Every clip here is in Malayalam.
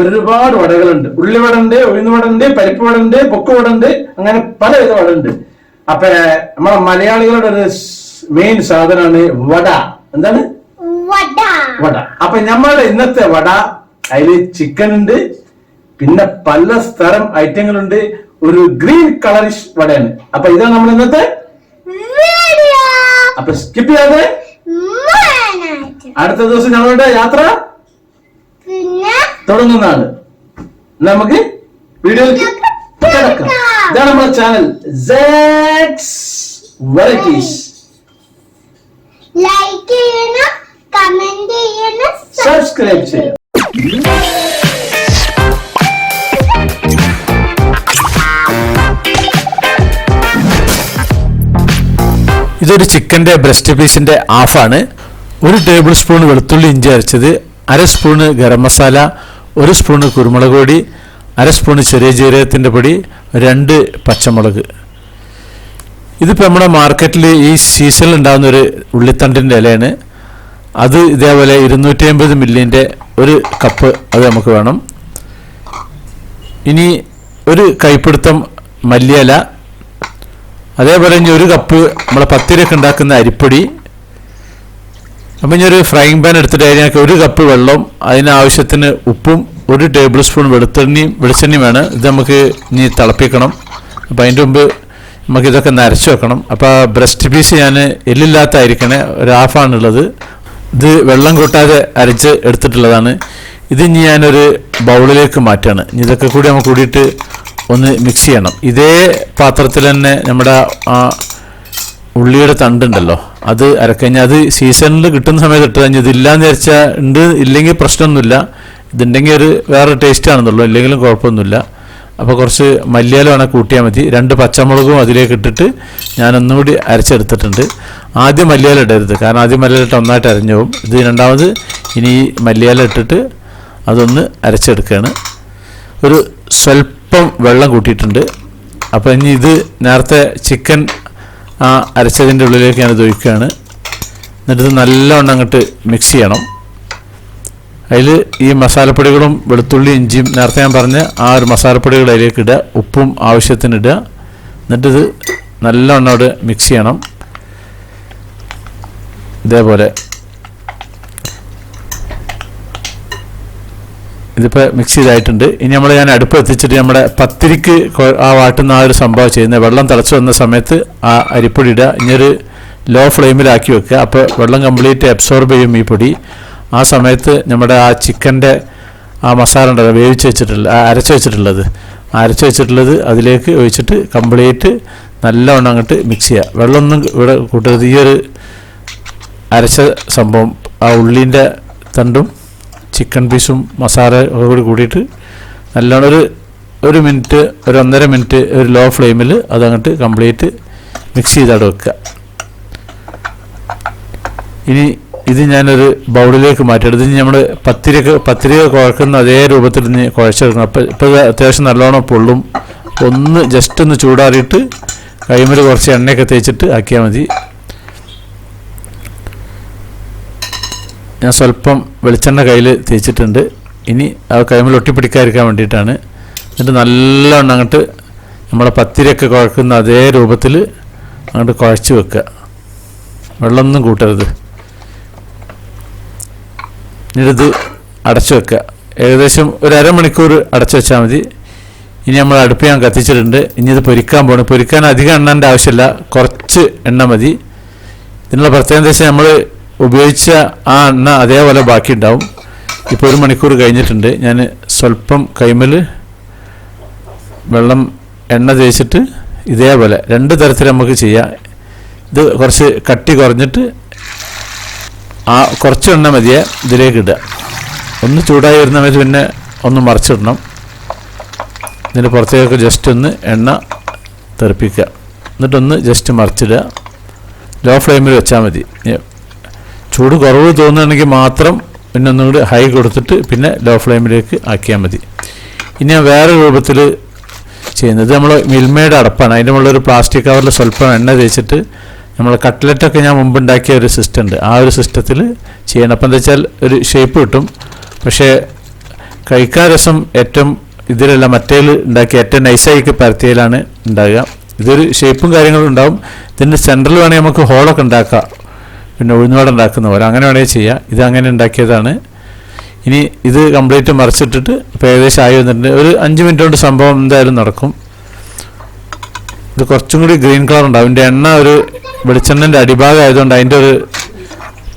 ഒരുപാട് വടകളുണ്ട്. ഉള്ളിവട ഉണ്ട്, ഉഴുന്നുവട ഉണ്ട്, പരിപ്പ് വട ഉണ്ട്, പൊക്കുവട ഉണ്ട്, അങ്ങനെ പലവിധ വട ഉണ്ട്. അപ്പൊ നമ്മളെ മലയാളികളുടെ ഒരു മെയിൻ സാധനമാണ് വട. എന്താണ് വട? അപ്പൊ നമ്മളുടെ ഇന്നത്തെ വട അതില് ചിക്കൻ ഉണ്ട്, പിന്നെ പല തരം ഐറ്റങ്ങളുണ്ട്. ഒരു ഗ്രീൻ കളറിഷ് വടയാണ്. അപ്പൊ ഇതാണ് നമ്മൾ ഇന്നത്തെ. അപ്പൊ സ്കിപ്പ് ചെയ്യാതെ അടുത്ത ദിവസം ഞങ്ങളുടെ യാത്ര തുടങ്ങുന്നതാണ്. നമുക്ക് വീഡിയോയിലേക്ക് കിടക്കാം. ഇതാണ് നമ്മുടെ ചാനൽ സാക്സ് വെറൈറ്റീസ്. ലൈക്ക് ചെയ്യണം, കമന്റ് ചെയ്യണം, സബ്സ്ക്രൈബ് ചെയ്യണം. ഇതൊരു ചിക്കൻ്റെ ബ്രസ്റ്റ് പീസിൻ്റെ ഹാഫാണ്. 1 ടേബിൾ സ്പൂൺ വെളുത്തുള്ളി ഇഞ്ചി അരച്ചത്, 1/2 സ്പൂണ് ഗരം മസാല, 1 സ്പൂണ് കുരുമുളക് പൊടി, 1/2 സ്പൂണ് ചെറിയ ജീരകത്തിൻ്റെ പൊടി, 2 പച്ചമുളക്. ഇതിപ്പോൾ നമ്മുടെ മാർക്കറ്റിൽ ഈ സീസണിൽ ഉണ്ടാകുന്ന ഒരു ഉള്ളിത്തണ്ടിൻ്റെ ഇലയാണ്. അത് ഇതേപോലെ 250 മില്ലിൻ്റെ 1 കപ്പ് അത് നമുക്ക് വേണം. ഇനി 1 കൈപ്പിടുത്തം മല്ലിയില, അതേപോലെ ഇനി 1 കപ്പ് നമ്മളെ പത്തിരിയൊക്കെ ഉണ്ടാക്കുന്ന അരിപ്പൊടി. അപ്പം ഇനി ഒരു ഫ്രൈങ് പാൻ എടുത്തിട്ട് അതിനൊക്കെ 1 കപ്പ് വെള്ളം, അതിനാവശ്യത്തിന് ഉപ്പും 1 ടേബിൾ സ്പൂൺ വെളിച്ചെണ്ണയും വേണം. ഇത് നമുക്ക് ഇനി തിളപ്പിക്കണം. അപ്പോൾ അതിൻ്റെ മുമ്പ് നമുക്ക് ഇതൊക്കെ നരച്ച് വെക്കണം. അപ്പോൾ ബ്രസ്റ്റ് പീസ് ഞാൻ എല്ലില്ലാത്തായിരിക്കണേ, ഒരു ഹാഫാണുള്ളത്. ഇത് വെള്ളം കൂട്ടാതെ അരച്ച് എടുത്തിട്ടുള്ളതാണ്. ഇത് ഇനി ഞാനൊരു ബൗളിലേക്ക് മാറ്റുകയാണ്. ഇനി ഇതൊക്കെ കൂടി നമുക്ക് കൂടിയിട്ട് ഒന്ന് മിക്സ് ചെയ്യണം. ഇതേ പാത്രത്തിൽ തന്നെ നമ്മുടെ ആ ഉള്ളിയുടെ തണ്ടുണ്ടല്ലോ അത് അരക്കഴിഞ്ഞാൽ, അത് സീസണിൽ കിട്ടുന്ന സമയത്ത് ഇട്ട് കഴിഞ്ഞാൽ ഇതില്ലാന്ന് വിചാരിച്ചാൽ ഉണ്ട്, ഇല്ലെങ്കിൽ പ്രശ്നമൊന്നുമില്ല. ഇതുണ്ടെങ്കിൽ ഒരു വേറെ ടേസ്റ്റ് ആണെന്നുള്ളൂ, ഇല്ലെങ്കിലും കുഴപ്പമൊന്നുമില്ല. അപ്പോൾ കുറച്ച് മല്ലിയില വേണം കൂട്ടിയാൽ മതി. 2 പച്ചമുളകും അതിലേക്ക് ഇട്ടിട്ട് ഞാനൊന്നും കൂടി അരച്ചെടുത്തിട്ടുണ്ട്. ആദ്യം മല്ലിയില ഇടരുത്, കാരണം ആദ്യം മല്ലിയില ഇട്ട് ഒന്നായിട്ട് അരഞ്ഞു പോകും. ഇത് രണ്ടാമത് ഇനി ഈ മല്ലിയില ഇട്ടിട്ട് അതൊന്ന് അരച്ചെടുക്കുകയാണ്. ഒരു സ്വല്പം വെള്ളം കൂട്ടിയിട്ടുണ്ട്. അപ്പോൾ ഇനി ഇത് നേരത്തെ ചിക്കൻ ആ അരച്ചതിൻ്റെ ഉള്ളിലേക്ക് ഞാനത് ഒഴിക്കുകയാണ്. എന്നിട്ട് നല്ലവണ്ണം അങ്ങോട്ട് മിക്സ് ചെയ്യണം. അതിൽ ഈ മസാലപ്പൊടികളും വെളുത്തുള്ളി ഇഞ്ചിയും നേരത്തെ ഞാൻ പറഞ്ഞ ആ ഒരു മസാലപ്പൊടികൾ അതിലേക്ക് ഇടുക, ഉപ്പും ആവശ്യത്തിന് ഇടുക. എന്നിട്ടിത് നല്ലവണ്ണം അവിടെ മിക്സ് ചെയ്യണം. ഇതേപോലെ ഇതിപ്പോൾ മിക്സ് ചെയ്തായിട്ടുണ്ട്. ഇനി ഞാൻ അടുപ്പ് എത്തിച്ചിട്ട് നമ്മുടെ പത്തിരിക്ക് ആ വാട്ടുന്ന ആ ഒരു സംഭവം ചെയ്യുന്നത്. വെള്ളം തിളച്ച് വന്ന സമയത്ത് ആ അരിപ്പൊടി ഇടുക. ഇനിയൊരു ലോ ഫ്ലെയിമിലാക്കി വെക്കുക. അപ്പോൾ വെള്ളം കംപ്ലീറ്റ് അബ്സോർബ് ചെയ്യും ഈ പൊടി. ആ സമയത്ത് നമ്മുടെ ആ ചിക്കൻ്റെ ആ മസാല ഉണ്ടല്ലോ വേവിച്ച് വെച്ചിട്ടുള്ള അരച്ച് വെച്ചിട്ടുള്ളത് അതിലേക്ക് ഒഴിച്ചിട്ട് കംപ്ലീറ്റ് നല്ലവണ്ണം അങ്ങോട്ട് മിക്സ് ചെയ്യുക. വെള്ളമൊന്നും ഇവിടെ കൂട്ടരുത്. ഈ ഒരു അരച്ച സംഭവം ആ ഉള്ളീൻ്റെ തണ്ടും ചിക്കൻ പീസും മസാല ഒക്കെ കൂടിയിട്ട് നല്ലോണം ഒരു മിനിറ്റ്, 1.5 മിനിറ്റ് ഒരു ലോ ഫ്ലെയിമിൽ അതങ്ങോട്ട് കംപ്ലീറ്റ് മിക്സ് ചെയ്തവിടെ വെക്കുക. ഇനി ഇത് ഞാനൊരു ബൗളിലേക്ക് മാറ്റിയെടുത്ത് നമ്മൾ പത്തിരിക കുഴക്കുന്ന അതേ രൂപത്തിൽ ഇനി കുഴച്ചെടുക്കണം. ഇപ്പോൾ അത്യാവശ്യം നല്ലോണം പൊള്ളും. ജസ്റ്റ് ഒന്ന് ചൂടാറിയിട്ട് കൈമേൽ കുറച്ച് എണ്ണയൊക്കെ തേച്ചിട്ട് ആക്കിയാൽ മതി. ഞാൻ സ്വല്പം വെളിച്ചെണ്ണ കയ്യിൽ തേച്ചിട്ടുണ്ട്. ഇനി ആ കൈമേൽ ഒട്ടിപ്പിടിക്കാതിരിക്കാൻ വേണ്ടിയിട്ടാണ്. എന്നിട്ട് നല്ലോണം അങ്ങോട്ട് നമ്മളെ പത്തിരിയൊക്കെ കുഴക്കുന്ന അതേ രൂപത്തിൽ അങ്ങോട്ട് കുഴച്ച് വെക്കുക. വെള്ളമൊന്നും കൂട്ടരുത്. എന്നിട്ടിത് അടച്ചു വെക്കുക. ഏകദേശം ഒരു അരമണിക്കൂർ അടച്ചു വെച്ചാൽ മതി. ഇനി നമ്മൾ അടുപ്പ് ഞാൻ കത്തിച്ചിട്ടുണ്ട്. ഇനി ഇത് പൊരിക്കാൻ പോകണം. പൊരിക്കാൻ അധികം എണ്ണേൻ്റെ ആവശ്യമില്ല, കുറച്ച് എണ്ണ മതി. ഇതിനുള്ള പ്രത്യേകത എന്താ വെച്ചാൽ നമ്മൾ ഉപയോഗിച്ച ആ എണ്ണ അതേപോലെ ബാക്കി ഉണ്ടാവും. ഇപ്പോൾ 1 മണിക്കൂർ കഴിഞ്ഞിട്ടുണ്ട്. ഞാൻ സ്വല്പം കൈമേൽ എണ്ണ തേച്ചിട്ട് ഇതേപോലെ 2 തരത്തിൽ നമുക്ക് ചെയ്യാം. ഇത് കുറച്ച് കട്ടി കുറഞ്ഞിട്ട് ആ കുറച്ച് എണ്ണ മതിയെ ഇതിലേക്ക് ഇടുക. ഒന്ന് ചൂടായി വരുന്ന സമയത്ത് പിന്നെ ഒന്ന് മറിച്ചിടണം. ഇതിൻ്റെ പുറത്തേക്ക് ജസ്റ്റ് ഒന്ന് എണ്ണ തെറിപ്പിക്കുക. എന്നിട്ടൊന്ന് ജസ്റ്റ് മറിച്ചിടുക. ലോ ഫ്ലെയിമിൽ വെച്ചാൽ മതി. ചൂട് കുറവ് തോന്നുകയാണെങ്കിൽ മാത്രം പിന്നെ ഒന്നുകൂടി ഹൈ കൊടുത്തിട്ട് പിന്നെ ലോ ഫ്ലെയിമിലേക്ക് ആക്കിയാൽ മതി. ഇനി ഞാൻ വേറെ രൂപത്തിൽ ചെയ്യുന്നത് നമ്മൾ മിൽമയുടെ അടപ്പാണ്. അതിൻ്റെ മുകളിലൊരു പ്ലാസ്റ്റിക് കവറിൽ സ്വല്പം എണ്ണ തേച്ചിട്ട് നമ്മൾ കട്ട്ലറ്റൊക്കെ ഞാൻ മുമ്പ് ഉണ്ടാക്കിയ ഒരു സിസ്റ്റം ഉണ്ട്. ആ ഒരു സിസ്റ്റത്തിൽ ചെയ്യണം. അപ്പം എന്താ വെച്ചാൽ ഒരു ഷേപ്പ് കിട്ടും. പക്ഷേ കഴിക്കാൻ രസം ഏറ്റവും ഇതിലല്ല മറ്റേൽ ഉണ്ടാക്കി ഏറ്റവും നൈസായി പരത്തിയിലാണ് ഉണ്ടാകുക. ഇതൊരു ഷേപ്പും കാര്യങ്ങളും ഉണ്ടാവും. ഇതിൻ്റെ സെൻറ്ററിൽ വേണമെങ്കിൽ നമുക്ക് ഹോളൊക്കെ ഉണ്ടാക്കാം, പിന്നെ ഉഴുന്നുവട ഉണ്ടാക്കുന്ന പോലെ അങ്ങനെ വേണമെങ്കിൽ ചെയ്യാം. ഇത് അങ്ങനെ ഉണ്ടാക്കിയതാണ്. ഇനി ഇത് കംപ്ലീറ്റ് മറിച്ചിട്ടിട്ട് ഇപ്പോൾ ഏകദേശം ആയി വന്നിട്ടുണ്ട്. ഒരു 5 മിനിറ്റ് കൊണ്ട് സംഭവം എന്തായാലും നടക്കും. ഇത് കുറച്ചും കൂടി ഗ്രീൻ കളർ ഉണ്ടാവും. ഇതിൻ്റെ എണ്ണ ഒരു വെളിച്ചെണ്ണൻ്റെ അടിഭാഗം ആയതുകൊണ്ട് അതിൻ്റെ ഒരു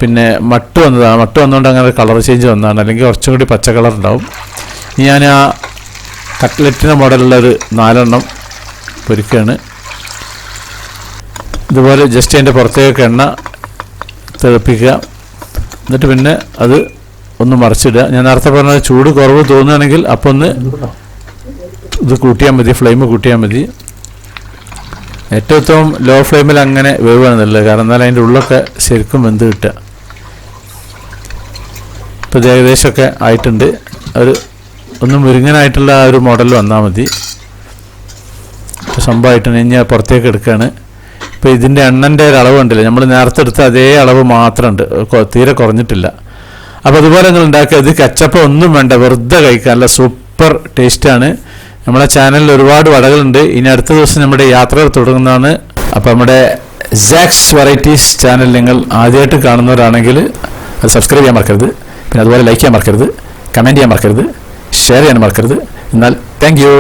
പിന്നെ മട്ട് വന്നതാണ്. മട്ട് വന്നുകൊണ്ട് അങ്ങനെ കളർ ചേഞ്ച് വന്നതാണ്. അല്ലെങ്കിൽ കുറച്ചും കൂടി പച്ച കളർ ഉണ്ടാവും. ഇനി ഞാൻ ആ കട്ട്ലറ്റിൻ്റെ മോഡലുള്ള ഒരു 4 എണ്ണം പൊരിക്കുകയാണ്. ഇതുപോലെ ജസ്റ്റ് അതിൻ്റെ പുറത്തേക്ക് എണ്ണ തിളപ്പിക്കുക. എന്നിട്ട് പിന്നെ അത് ഒന്ന് മറിച്ചിടുക. ഞാൻ നേരത്തെ പറഞ്ഞ ചൂട് കുറവ് തോന്നുകയാണെങ്കിൽ അപ്പോൾ ഒന്ന് ഇത് കൂട്ടിയാൽ മതി, ഫ്ലെയിം കൂട്ടിയാൽ മതി. ഏറ്റവും ലോ ഫ്ലെയിമിൽ അങ്ങനെ വേവാണെന്നുള്ളത്, കാരണം എന്നാൽ അതിൻ്റെ ഉള്ളൊക്കെ ശരിക്കും വെന്ത് കിട്ടുക. ഇപ്പോൾ ഇത് ഏകദേശമൊക്കെ ആയിട്ടുണ്ട്. ഒരു ഒന്ന് മുരിങ്ങനായിട്ടുള്ള ആ ഒരു മോഡൽ വന്നാൽ മതി. സംഭവമായിട്ടാണ് ഇനി പുറത്തേക്ക് എടുക്കുകയാണ്. ഇപ്പോൾ ഇതിൻ്റെ എണ്ണൻ്റെ ഒരു അളവ് ഉണ്ടല്ലോ, നമ്മൾ നേരത്തെ എടുത്ത അതേ അളവ് മാത്രമുണ്ട്, തീരെ കുറഞ്ഞിട്ടില്ല. അപ്പോൾ അതുപോലെ നിങ്ങൾ ഉണ്ടാക്കുക. ഇത് കച്ചപ്പ് ഒന്നും വേണ്ട, വെറുതെ കഴിക്കുക, നല്ല സൂപ്പർ ടേസ്റ്റാണ്. നമ്മളെ ചാനലിൽ ഒരുപാട് വടകളുണ്ട്. ഇനി അടുത്ത ദിവസം നമ്മുടെ യാത്രകൾ തുടങ്ങുന്നതാണ്. അപ്പോൾ നമ്മുടെ സാക്സ് വെറൈറ്റീസ് ചാനൽ നിങ്ങൾ ആദ്യമായിട്ട് കാണുന്നവരാണെങ്കിൽ അത് സബ്സ്ക്രൈബ് ചെയ്യാൻ മറക്കരുത്. പിന്നെ അതുപോലെ ലൈക്ക് ചെയ്യാൻ മറക്കരുത്, കമൻറ്റ് ചെയ്യാൻ മറക്കരുത്, ഷെയർ ചെയ്യാൻ മറക്കരുത്. എന്നാൽ താങ്ക് യു.